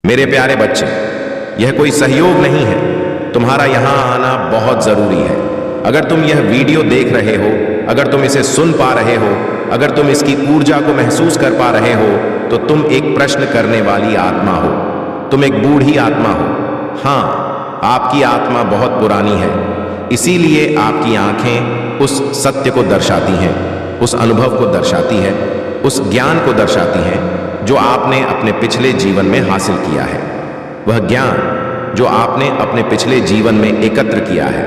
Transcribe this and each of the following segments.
मेरे प्यारे बच्चे, यह कोई सहयोग नहीं है, तुम्हारा यहां आना बहुत जरूरी है। अगर तुम यह वीडियो देख रहे हो, अगर तुम इसे सुन पा रहे हो, अगर तुम इसकी ऊर्जा को महसूस कर पा रहे हो, तो तुम एक प्रश्न करने वाली आत्मा हो। तुम एक बूढ़ी आत्मा हो। हां, आपकी आत्मा बहुत पुरानी है, इसीलिए आपकी आंखें उस सत्य को दर्शाती हैं, उस अनुभव को दर्शाती है, उस ज्ञान को दर्शाती हैं जो आपने अपने पिछले जीवन में हासिल किया है। वह ज्ञान जो आपने अपने पिछले जीवन में एकत्र किया है,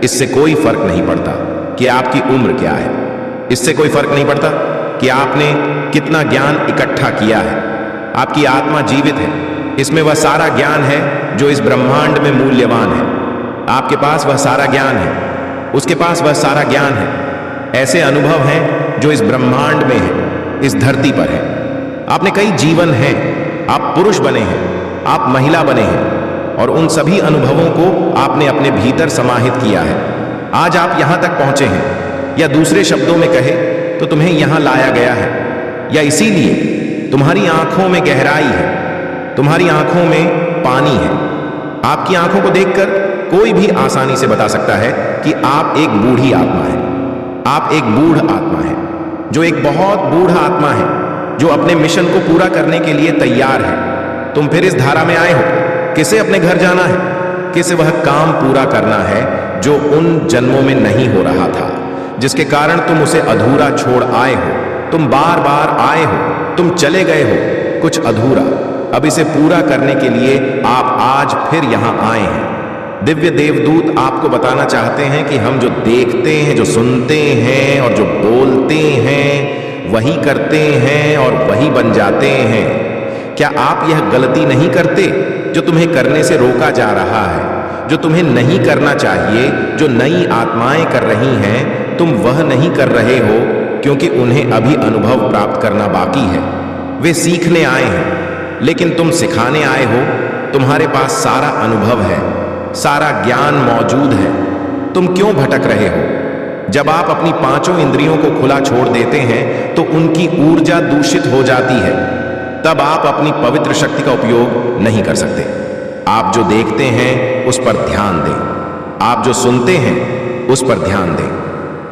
इससे कोई फर्क नहीं पड़ता कि आपकी उम्र क्या है। इससे कोई फर्क नहीं पड़ता कि आपने कितना ज्ञान इकट्ठा किया है। आपकी आत्मा जीवित है, इसमें वह सारा ज्ञान है जो इस ब्रह्मांड में मूल्यवान है। आपके पास वह सारा ज्ञान है, उसके पास वह सारा ज्ञान है। ऐसे अनुभव हैं जो इस ब्रह्मांड में है, इस धरती पर है। आपने कई जीवन हैं, आप पुरुष बने हैं, आप महिला बने हैं, और उन सभी अनुभवों को आपने अपने भीतर समाहित किया है। आज आप यहां तक पहुंचे हैं, या दूसरे शब्दों में कहे तो तुम्हें यहां लाया गया है, या इसीलिए तुम्हारी आंखों में गहराई है, तुम्हारी आंखों में पानी है। आपकी आंखों को देखकर कोई भी आसानी से बता सकता है कि आप एक बूढ़ी आत्मा है। आप एक बूढ़ आत्मा है, जो एक बहुत बूढ़ा आत्मा है, जो अपने मिशन को पूरा करने के लिए तैयार है। तुम फिर इस धारा में आए हो, किसे अपने घर जाना है, किसे वह काम पूरा करना है जो उन जन्मों में नहीं हो रहा था, जिसके कारण तुम उसे अधूरा छोड़ आए हो। तुम बार बार आए हो, तुम चले गए हो, कुछ अधूरा। अब इसे पूरा करने के लिए आप आज फिर यहां आए हैं। दिव्य देवदूत आपको बताना चाहते हैं कि हम जो देखते हैं, जो सुनते हैं और जो बोलते हैं, वही करते हैं और वही बन जाते हैं। क्या आप यह गलती नहीं करते जो तुम्हें करने से रोका जा रहा है, जो तुम्हें नहीं करना चाहिए, जो नई आत्माएं कर रही हैं, तुम वह नहीं कर रहे हो क्योंकि उन्हें अभी अनुभव प्राप्त करना बाकी है। वे सीखने आए हैं, लेकिन तुम सिखाने आए हो। तुम्हारे पास सारा अनुभव है, सारा ज्ञान मौजूद है। तुम क्यों भटक रहे हो? जब आप अपनी पांचों इंद्रियों को खुला छोड़ देते हैं तो उनकी ऊर्जा दूषित हो जाती है। तब आप अपनी पवित्र शक्ति का उपयोग नहीं कर सकते। आप जो देखते हैं उस पर ध्यान दें, आप जो सुनते हैं उस पर ध्यान दें।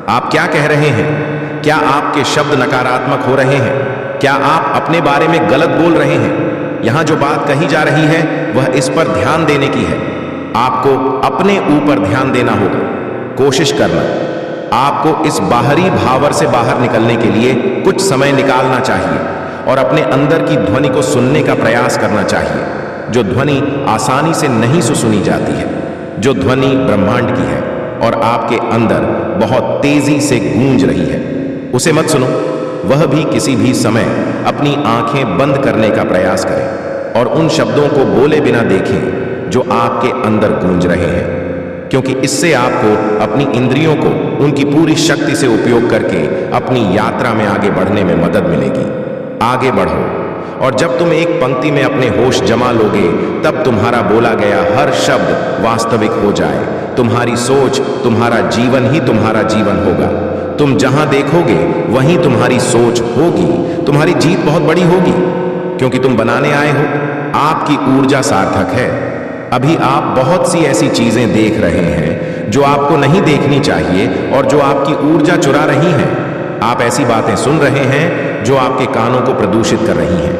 आप क्या कह रहे हैं? क्या आपके शब्द नकारात्मक हो रहे हैं? क्या आप अपने बारे में गलत बोल रहे हैं? यहां जो बात कही जा रही है वह इस पर ध्यान देने की है। आपको अपने ऊपर ध्यान देना होगा। कोशिश करना, आपको इस बाहरी भावर से बाहर निकलने के लिए कुछ समय निकालना चाहिए और अपने अंदर की ध्वनि को सुनने का प्रयास करना चाहिए, जो ध्वनि आसानी से नहीं सुनी जाती है, जो ध्वनि ब्रह्मांड की है और आपके अंदर बहुत तेजी से गूंज रही है। उसे मत सुनो, वह भी किसी भी समय अपनी आंखें बंद करने का प्रयास करें और उन शब्दों को बोले बिना देखें जो आपके अंदर गूंज रहे हैं, क्योंकि इससे आपको अपनी इंद्रियों को उनकी पूरी शक्ति से उपयोग करके अपनी यात्रा में आगे बढ़ने में मदद मिलेगी। आगे बढ़ो, और जब तुम एक पंक्ति में अपने होश जमा लोगे, तब तुम्हारा बोला गया हर शब्द वास्तविक हो जाए। तुम्हारी सोच, तुम्हारा जीवन ही तुम्हारा जीवन होगा। तुम जहां देखोगे वहीं तुम्हारी सोच होगी। तुम्हारी जीत बहुत बड़ी होगी, क्योंकि तुम बनाने आए हो। आपकी ऊर्जा सार्थक है। अभी आप बहुत सी ऐसी चीजें देख रहे हैं जो आपको नहीं देखनी चाहिए और जो आपकी ऊर्जा चुरा रही हैं। आप ऐसी बातें सुन रहे हैं जो आपके कानों को प्रदूषित कर रही हैं।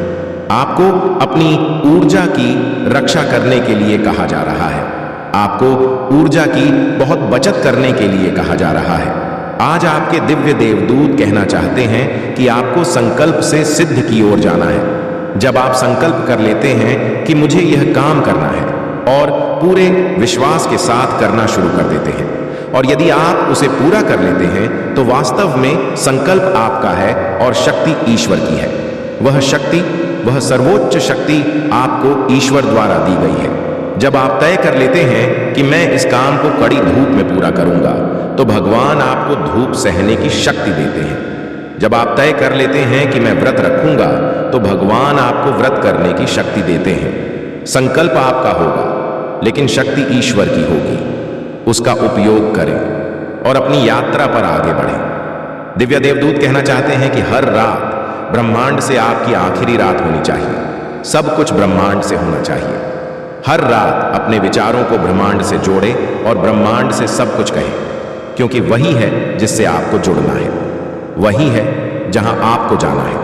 आपको अपनी ऊर्जा की रक्षा करने के लिए कहा जा रहा है। आपको ऊर्जा की बहुत बचत करने के लिए कहा जा रहा है। आज आपके दिव्य देवदूत कहना चाहते हैं कि आपको संकल्प से सिद्ध की ओर जाना है। जब आप संकल्प कर लेते हैं कि मुझे यह काम करना है और पूरे विश्वास के साथ करना शुरू कर देते हैं, और यदि आप उसे पूरा कर लेते हैं, तो वास्तव में संकल्प आपका है और शक्ति ईश्वर की है। वह शक्ति, वह सर्वोच्च शक्ति आपको ईश्वर द्वारा दी गई है। जब आप तय कर लेते हैं कि मैं इस काम को कड़ी धूप में पूरा करूंगा, तो भगवान आपको धूप सहने की शक्ति देते हैं। जब आप तय कर लेते हैं कि मैं व्रत रखूंगा, तो भगवान आपको व्रत करने की शक्ति देते हैं। संकल्प आपका होगा, लेकिन शक्ति ईश्वर की होगी। उसका उपयोग करें और अपनी यात्रा पर आगे बढ़ें। दिव्य देवदूत कहना चाहते हैं कि हर रात ब्रह्मांड से आपकी आखिरी रात होनी चाहिए। सब कुछ ब्रह्मांड से होना चाहिए। हर रात अपने विचारों को ब्रह्मांड से जोड़े और ब्रह्मांड से सब कुछ कहें, क्योंकि वही है जिससे आपको जुड़ना है, वही है जहां आपको जाना है,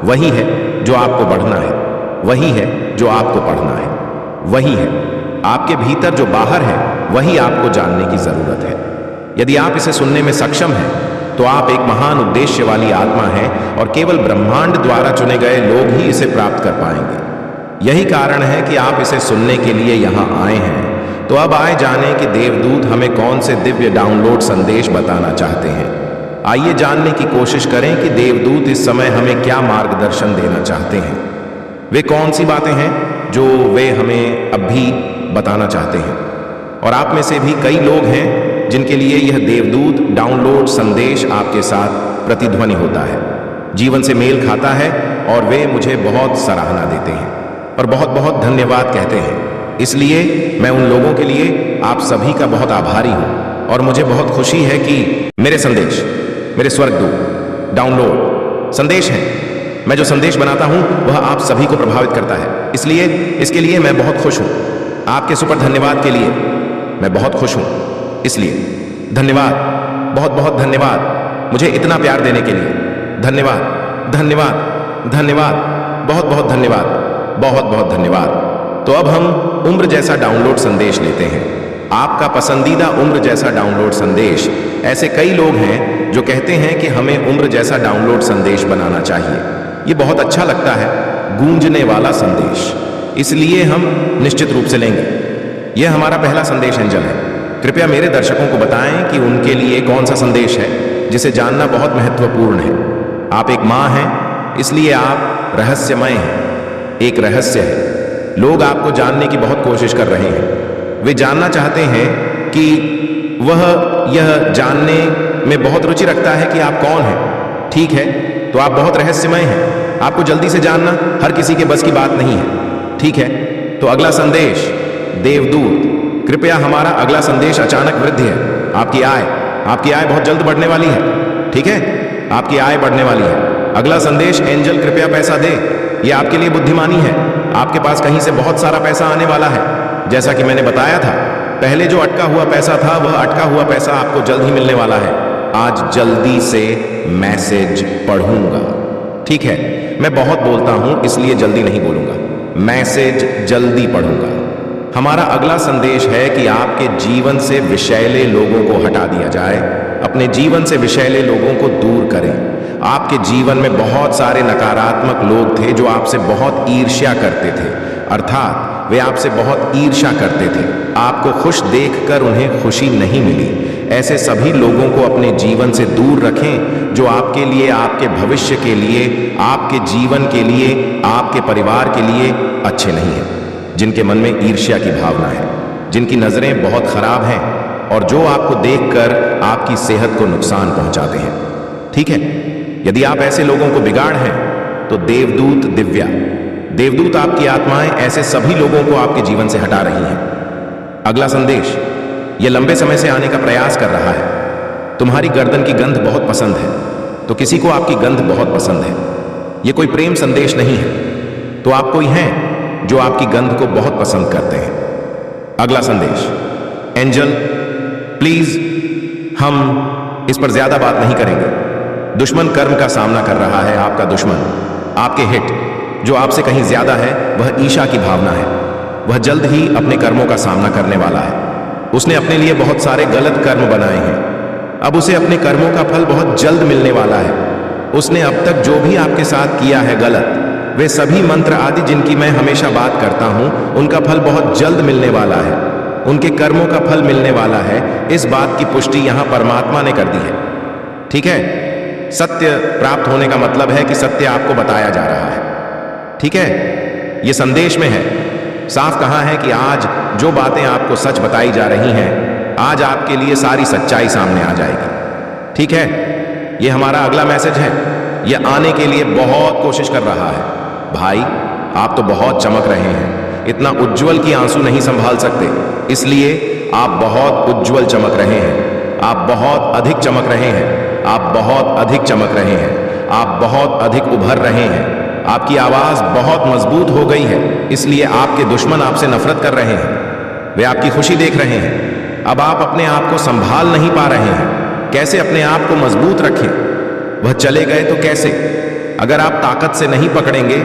वही है जो आपको बढ़ना है, वही है जो आपको पढ़ना है, वही है आपके भीतर जो बाहर है, वही आपको जानने की जरूरत है। यदि आप इसे सुनने में सक्षम हैं तो आप एक महान उद्देश्य वाली आत्मा हैं और केवल ब्रह्मांड द्वारा चुने गए लोग ही इसे प्राप्त कर पाएंगे। यही कारण है कि आप इसे सुनने के लिए यहां आए हैं। तो अब आए जाने कि देवदूत हमें कौन से दिव्य डाउनलोड संदेश बताना चाहते हैं। आइए जानने की कोशिश करें कि देवदूत इस समय हमें क्या मार्गदर्शन देना चाहते हैं। वे कौन सी बातें हैं जो वे हमें अभी बताना चाहते हैं। और आप में से भी कई लोग हैं जिनके लिए यह देवदूत डाउनलोड संदेश आपके साथ प्रतिध्वनि होता है, जीवन से मेल खाता है और वे मुझे बहुत सराहना देते हैं और बहुत बहुत धन्यवाद कहते हैं। इसलिए मैं उन लोगों के लिए आप सभी का बहुत आभारी हूं और मुझे बहुत खुशी है कि मेरे संदेश, मेरे स्वर्गदूत डाउनलोड संदेश हैं। मैं जो संदेश बनाता हूं वह आप सभी को प्रभावित करता है, इसलिए इसके लिए मैं बहुत खुश हूं। आपके सुपर धन्यवाद के लिए मैं बहुत खुश हूं, इसलिए धन्यवाद, बहुत बहुत धन्यवाद मुझे इतना प्यार देने के लिए। धन्यवाद धन्यवाद धन्यवाद, बहुत बहुत धन्यवाद, बहुत बहुत धन्यवाद। तो अब हम उम्र जैसा डाउनलोड संदेश लेते हैं। आपका पसंदीदा उम्र जैसा डाउनलोड संदेश। ऐसे कई लोग हैं जो कहते हैं कि हमें उम्र जैसा डाउनलोड संदेश बनाना चाहिए। ये बहुत अच्छा लगता है, गूंजने वाला संदेश, इसलिए हम निश्चित रूप से लेंगे। यह हमारा पहला संदेश एंजल है। कृपया मेरे दर्शकों को बताएं कि उनके लिए कौन सा संदेश है जिसे जानना बहुत महत्वपूर्ण है। आप एक मां हैं, इसलिए आप रहस्यमय हैं। एक रहस्य है, लोग आपको जानने की बहुत कोशिश कर रहे हैं। वे जानना चाहते हैं कि वह यह जानने में बहुत रुचि रखता है कि आप कौन हैं। ठीक है, तो आप बहुत रहस्यमय हैं। आपको जल्दी से जानना हर किसी के बस की बात नहीं है। ठीक है, तो अगला संदेश देवदूत। कृपया हमारा अगला संदेश अचानक वृद्धि है। आपकी आय बहुत जल्द बढ़ने वाली है। ठीक है, आपकी आय बढ़ने वाली है। अगला संदेश एंजल कृपया पैसा दे। यह आपके लिए बुद्धिमानी है। आपके पास कहीं से बहुत सारा पैसा आने वाला है। जैसा कि मैंने बताया था, पहले जो अटका हुआ पैसा था वह अटका हुआ पैसा आपको जल्द ही मिलने वाला है। आज जल्दी से मैसेज पढ़ूंगा। ठीक है, मैं बहुत बोलता हूं इसलिए जल्दी नहीं बोलूंगा। मैसेज जल्दी पढ़ूंगा। हमारा अगला संदेश है कि आपके जीवन से विषैले लोगों को हटा दिया जाए। अपने जीवन से विषैले लोगों को दूर करें। आपके जीवन में बहुत सारे नकारात्मक लोग थे जो आपसे बहुत ईर्ष्या करते थे, अर्थात वे आपसे बहुत ईर्ष्या करते थे। आपको खुश देखकर उन्हें खुशी नहीं मिली। ऐसे सभी लोगों को अपने जीवन से दूर रखें जो आपके लिए, आपके भविष्य के लिए, आपके जीवन के लिए, आपके परिवार के लिए अच्छे नहीं हैं। जिनके मन में ईर्ष्या की भावना है, जिनकी नजरें बहुत खराब हैं और जो आपको देखकर आपकी सेहत को नुकसान पहुंचाते हैं। ठीक है, यदि आप ऐसे लोगों को बिगाड़ हैं तो देवदूत दिव्या, देवदूत आपकी आत्माएं ऐसे सभी लोगों को आपके जीवन से हटा रही हैं। अगला संदेश यह लंबे समय से आने का प्रयास कर रहा है। तुम्हारी गर्दन की गंध बहुत पसंद है, तो किसी को आपकी गंध बहुत पसंद है। यह कोई प्रेम संदेश नहीं है, तो आप कोई हैं जो आपकी गंध को बहुत पसंद करते हैं। अगला संदेश एंजल प्लीज, हम इस पर ज्यादा बात नहीं करेंगे। दुश्मन कर्म का सामना कर रहा है। आपका दुश्मन, आपके हिट जो आपसे कहीं ज्यादा है, वह ईर्ष्या की भावना है। वह जल्द ही अपने कर्मों का सामना करने वाला है। उसने अपने लिए बहुत सारे गलत कर्म बनाए हैं। अब उसे अपने कर्मों का फल बहुत जल्द मिलने वाला है। उसने अब तक जो भी आपके साथ किया है गलत, वे सभी मंत्र आदि जिनकी मैं हमेशा बात करता हूं, उनका फल बहुत जल्द मिलने वाला है। उनके कर्मों का फल मिलने वाला है। इस बात की पुष्टि यहां परमात्मा ने कर दी है। ठीक है, सत्य प्राप्त होने का मतलब है कि सत्य आपको बताया जा रहा है। ठीक है, यह संदेश में है। साफ कहा है कि आज जो बातें आपको सच बताई जा रही हैं, आज आपके लिए सारी सच्चाई सामने आ जाएगी। ठीक है, यह हमारा अगला मैसेज है। यह आने के लिए बहुत कोशिश कर रहा है। भाई, आप तो बहुत चमक रहे हैं। इतना उज्जवल कि आंसू नहीं संभाल सकते, इसलिए आप बहुत उज्जवल चमक रहे हैं। आप बहुत अधिक चमक रहे हैं। आप बहुत अधिक चमक रहे हैं। आप बहुत अधिक उभर रहे हैं। आपकी आवाज बहुत मजबूत हो गई है, इसलिए आपके दुश्मन आपसे नफरत कर रहे हैं। वे आपकी खुशी देख रहे हैं। अब आप अपने आप को संभाल नहीं पा रहे हैं। कैसे अपने आप को मजबूत रखें? वह चले गए तो कैसे? अगर आप ताकत से नहीं पकड़ेंगे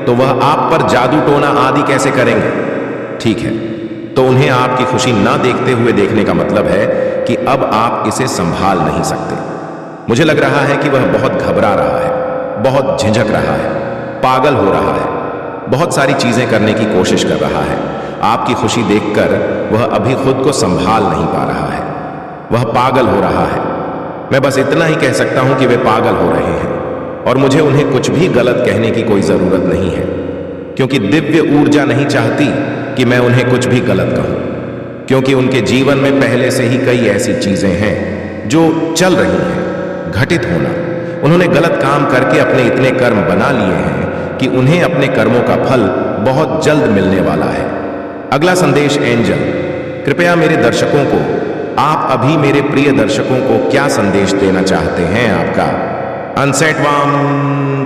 तो वह आप पर जादू टोना आदि कैसे करेंगे? ठीक है, तो उन्हें आपकी खुशी ना देखते हुए देखने का मतलब है कि अब आप इसे संभाल नहीं सकते। मुझे लग रहा है कि वह बहुत घबरा रहा है, बहुत झिझक रहा है, पागल हो रहा है, बहुत सारी चीजें करने की कोशिश कर रहा है। आपकी खुशी देखकर वह अभी खुद को संभाल नहीं पा रहा है। वह पागल हो रहा है। मैं बस इतना ही कह सकता हूं कि वे पागल हो रहे हैं और मुझे उन्हें कुछ भी गलत कहने की कोई जरूरत नहीं है, क्योंकि दिव्य ऊर्जा नहीं चाहती कि मैं उन्हें कुछ भी गलत कहूं, क्योंकि उनके जीवन में पहले से ही कई ऐसी चीजें हैं जो चल रही हैं। घटित होना, उन्होंने गलत काम करके अपने इतने कर्म बना लिए हैं कि उन्हें अपने कर्मों का फल बहुत जल्द मिलने वाला है। अगला संदेश एंजल, कृपया मेरे दर्शकों को, आप अभी मेरे प्रिय दर्शकों को क्या संदेश देना चाहते हैं? आपका अनसेटवाम,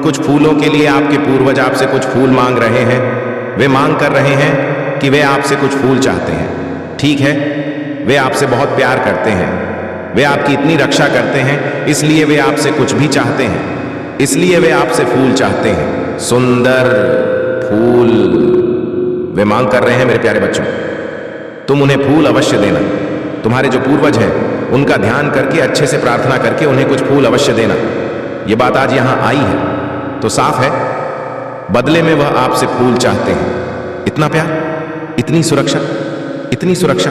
कुछ फूलों के लिए आपके पूर्वज आपसे कुछ फूल मांग रहे हैं। वे मांग कर रहे हैं कि वे आपसे कुछ फूल चाहते हैं। ठीक है, वे आपसे बहुत प्यार करते हैं, वे आपकी इतनी रक्षा करते हैं, इसलिए वे आपसे कुछ भी चाहते हैं, इसलिए वे आपसे फूल चाहते हैं, सुंदर फूल। वे मांग कर रहे हैं मेरे प्यारे बच्चों, तुम उन्हें फूल अवश्य देना। तुम्हारे जो पूर्वज हैं उनका ध्यान करके, अच्छे से प्रार्थना करके उन्हें कुछ फूल अवश्य देना। ये बात आज यहां आई है तो साफ है, बदले में वह आपसे फूल चाहते हैं। इतना प्यार, इतनी सुरक्षा, इतनी सुरक्षा।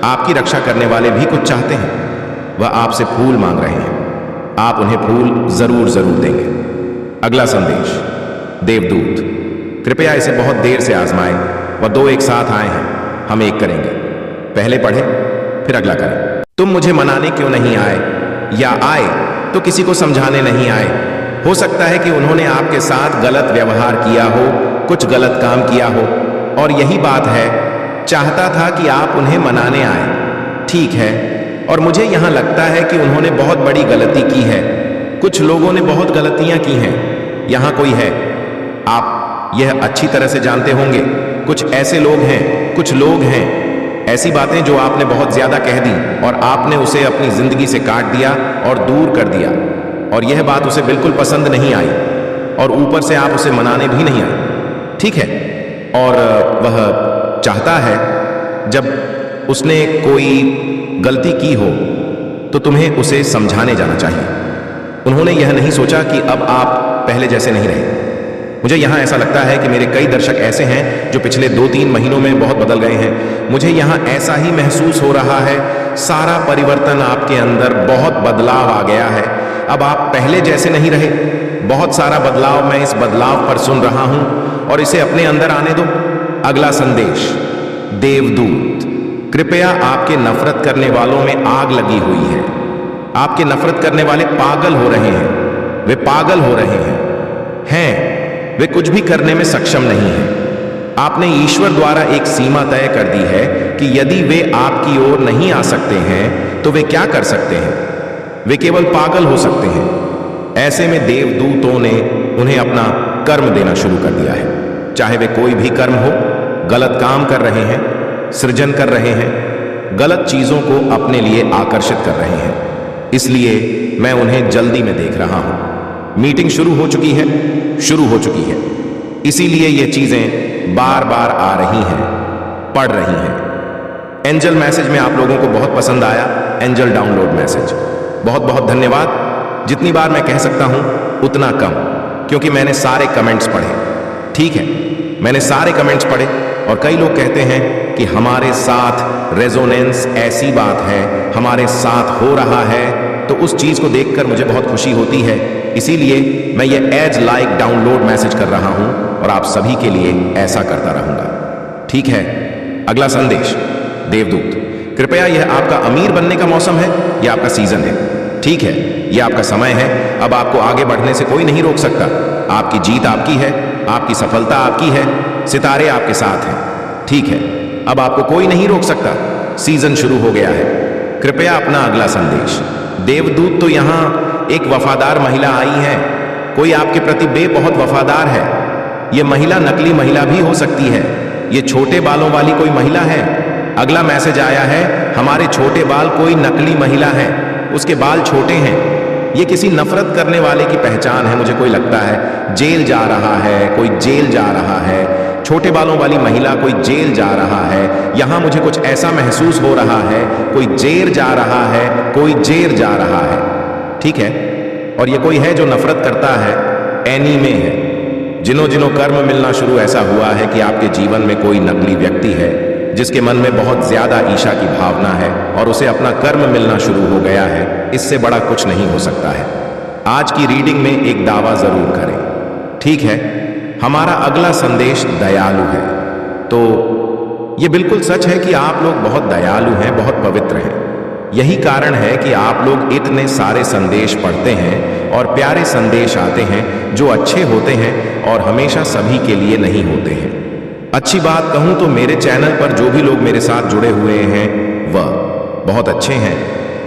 आपकी रक्षा करने वाले भी कुछ चाहते हैं, वह आपसे फूल मांग रहे हैं। आप उन्हें फूल जरूर जरूर देंगे। अगला संदेश, देवदूत, कृपया इसे बहुत देर से आजमाएं। वह दो एक साथ आए हैं, हम एक करेंगे। पहले पढ़े फिर अगला करें। तुम मुझे मनाने क्यों नहीं आए, या आए तो किसी को समझाने नहीं आए? हो सकता है कि उन्होंने आपके साथ गलत व्यवहार किया हो, कुछ गलत काम किया हो, और यही बात है, चाहता था कि आप उन्हें मनाने आए। ठीक है, और मुझे यहां लगता है कि उन्होंने बहुत बड़ी गलती की है। कुछ लोगों ने बहुत गलतियां की हैं। यहां कोई है, आप यह अच्छी तरह से जानते होंगे। कुछ ऐसे लोग हैं, कुछ लोग हैं, ऐसी बातें जो आपने बहुत ज्यादा कह दी और आपने उसे अपनी जिंदगी से काट दिया और दूर कर दिया, और यह बात उसे बिल्कुल पसंद नहीं आई, और ऊपर से आप उसे मनाने भी नहीं आए। ठीक है, और वह चाहता है जब उसने कोई गलती की हो तो तुम्हें उसे समझाने जाना चाहिए। उन्होंने यह नहीं सोचा कि अब आप पहले जैसे नहीं रहे। मुझे यहाँ ऐसा लगता है कि मेरे कई दर्शक ऐसे हैं जो पिछले 2-3 महीनों में बहुत बदल गए हैं। मुझे यहाँ ऐसा ही महसूस हो रहा है, सारा परिवर्तन आपके अंदर, बहुत बदलाव आ गया है। अब आप पहले जैसे नहीं रहे। बहुत सारा बदलाव, मैं इस बदलाव पर सुन रहा हूं और इसे अपने अंदर आने दो। अगला संदेश, देवदूत, कृपया आपके नफरत करने वालों में आग लगी हुई है। आपके नफरत करने वाले पागल हो रहे हैं, वे पागल हो रहे हैं, वे कुछ भी करने में सक्षम नहीं हैं। आपने ईश्वर द्वारा एक सीमा तय कर दी है कि यदि वे आपकी ओर नहीं आ सकते हैं तो वे क्या कर सकते हैं? वे केवल पागल हो सकते हैं। ऐसे में देवदूतों ने उन्हें अपना कर्म देना शुरू कर दिया है। चाहे वे कोई भी कर्म हो, गलत काम कर रहे हैं, सृजन कर रहे हैं, गलत चीजों को अपने लिए आकर्षित कर रहे हैं। इसलिए मैं उन्हें जल्दी में देख रहा हूं। मीटिंग शुरू हो चुकी है, शुरू हो चुकी है, इसीलिए ये चीजें बार बार आ रही हैं, पढ़ रही हैं। एंजल मैसेज में आप लोगों को बहुत पसंद आया। एंजल डाउनलोड मैसेज, बहुत बहुत धन्यवाद। जितनी बार मैं कह सकता हूं उतना कम, क्योंकि मैंने सारे कमेंट्स पढ़े। ठीक है, मैंने सारे कमेंट्स पढ़े, और कई लोग कहते हैं कि हमारे साथ रेजोनेंस, ऐसी बात है, हमारे साथ हो रहा है, तो उस चीज को देखकर मुझे बहुत खुशी होती है। इसीलिए मैं ये एज लाइक डाउनलोड मैसेज कर रहा हूं और आप सभी के लिए ऐसा करता रहूंगा। ठीक है, अगला संदेश, देवदूत, कृपया यह आपका अमीर बनने का मौसम है, यह आपका सीजन है। ठीक है, यह आपका समय है। अब आपको आगे बढ़ने से कोई नहीं रोक सकता। आपकी जीत आपकी है, आपकी सफलता आपकी है, सितारे आपके साथ हैं। ठीक है, अब आपको कोई नहीं रोक सकता। सीजन शुरू हो गया है। कृपया अपना अगला संदेश। देवदूत, तो यहां एक वफादार महिला आई है। कोई आपके प्रति बहुत वफादार है। ये महिला नकली महिला भी हो सकती है। ये छोटे बालों वाली कोई महिला है। अगला मैसेज आया है, हमारे छोटे बाल, कोई नकली महिला है, उसके बाल छोटे हैं। ये किसी नफरत करने वाले की पहचान है। मुझे कोई लगता है जेल जा रहा है, कोई जेल जा रहा है। छोटे बालों वाली महिला, कोई जेल जा रहा है। यहां मुझे कुछ ऐसा महसूस हो रहा है, कोई जेल जा रहा है, कोई जेल जा रहा है। ठीक है, और ये कोई है जो नफरत करता है, एनीमे है। जिन्हों जिन्हों कर्म मिलना शुरू ऐसा हुआ है कि आपके जीवन में कोई नकली व्यक्ति है जिसके मन में बहुत ज्यादा ईर्ष्या की भावना है और उसे अपना कर्म मिलना शुरू हो गया है। इससे बड़ा कुछ नहीं हो सकता है। आज की रीडिंग में एक दावा जरूर करें। ठीक है, हमारा अगला संदेश दयालु है। तो ये बिल्कुल सच है कि आप लोग बहुत दयालु हैं, बहुत पवित्र हैं। यही कारण है कि आप लोग इतने सारे संदेश पढ़ते हैं और प्यारे संदेश आते हैं जो अच्छे होते हैं और हमेशा सभी के लिए नहीं होते हैं। अच्छी बात कहूं तो मेरे चैनल पर जो भी लोग मेरे साथ जुड़े हुए हैं वह बहुत अच्छे हैं,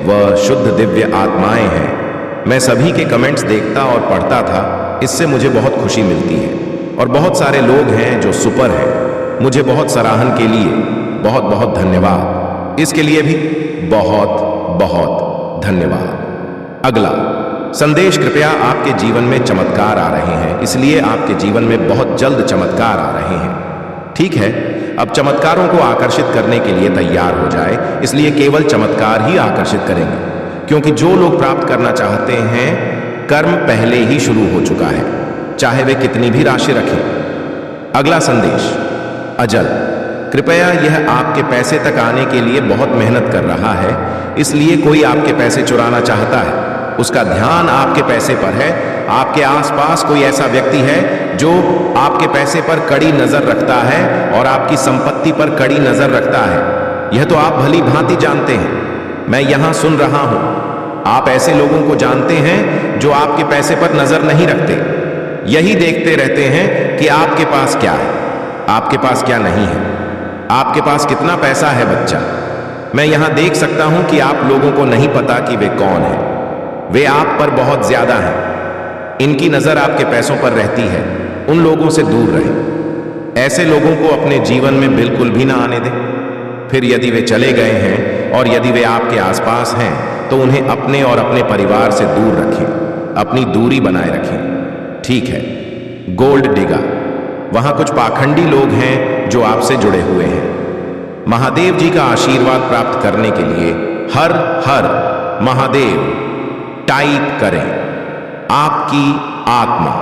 वह शुद्ध दिव्य आत्माएं हैं। मैं सभी के कमेंट्स देखता और पढ़ता था, इससे मुझे बहुत खुशी मिलती है। और बहुत सारे लोग हैं जो सुपर हैं। मुझे बहुत सराहन के लिए बहुत बहुत धन्यवाद। इसके लिए भी बहुत बहुत धन्यवाद। अगला संदेश, कृपया आपके जीवन में चमत्कार आ रहे हैं, इसलिए आपके जीवन में बहुत जल्द चमत्कार आ रहे हैं। ठीक है, अब चमत्कारों को आकर्षित करने के लिए तैयार हो जाए, इसलिए केवल चमत्कार ही आकर्षित करेंगे, क्योंकि जो लोग प्राप्त करना चाहते हैं, कर्म पहले ही शुरू हो चुका है, चाहे वे कितनी भी राशि रखें। अगला संदेश, अजल, कृपया यह आपके पैसे तक आने के लिए बहुत मेहनत कर रहा है, इसलिए कोई आपके पैसे चुराना चाहता है। उसका ध्यान आपके पैसे पर है। आपके आसपास कोई ऐसा व्यक्ति है जो आपके पैसे पर कड़ी नजर रखता है और आपकी संपत्ति पर कड़ी नजर रखता है। यह तो आप भली भांति जानते हैं। मैं यहां सुन रहा हूं। आप ऐसे लोगों को जानते हैं जो आपके पैसे पर नजर नहीं रखते, यही देखते रहते हैं कि आपके पास क्या है, आपके पास क्या नहीं है, आपके पास कितना पैसा है बच्चा। मैं यहां देख सकता हूं कि आप लोगों को नहीं पता कि वे कौन हैं। वे आप पर बहुत ज्यादा हैं। इनकी नजर आपके पैसों पर रहती है। उन लोगों से दूर रहें। ऐसे लोगों को अपने जीवन में बिल्कुल भी ना आने दें। फिर यदि वे चले गए हैं और यदि वे आपके आसपास हैं तो उन्हें अपने और अपने परिवार से दूर रखें, अपनी दूरी बनाए रखें। ठीक है, गोल्ड डिगर, वहां कुछ पाखंडी लोग हैं जो आपसे जुड़े हुए हैं। महादेव जी का आशीर्वाद प्राप्त करने के लिए हर हर महादेव टाइप करें। आपकी आत्मा,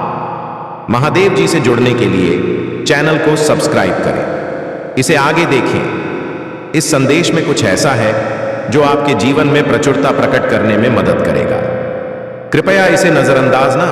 महादेव जी से जुड़ने के लिए चैनल को सब्सक्राइब करें। इसे आगे देखें। इस संदेश में कुछ ऐसा है जो आपके जीवन में प्रचुरता प्रकट करने में मदद करेगा। कृपया इसे नजरअंदाज ना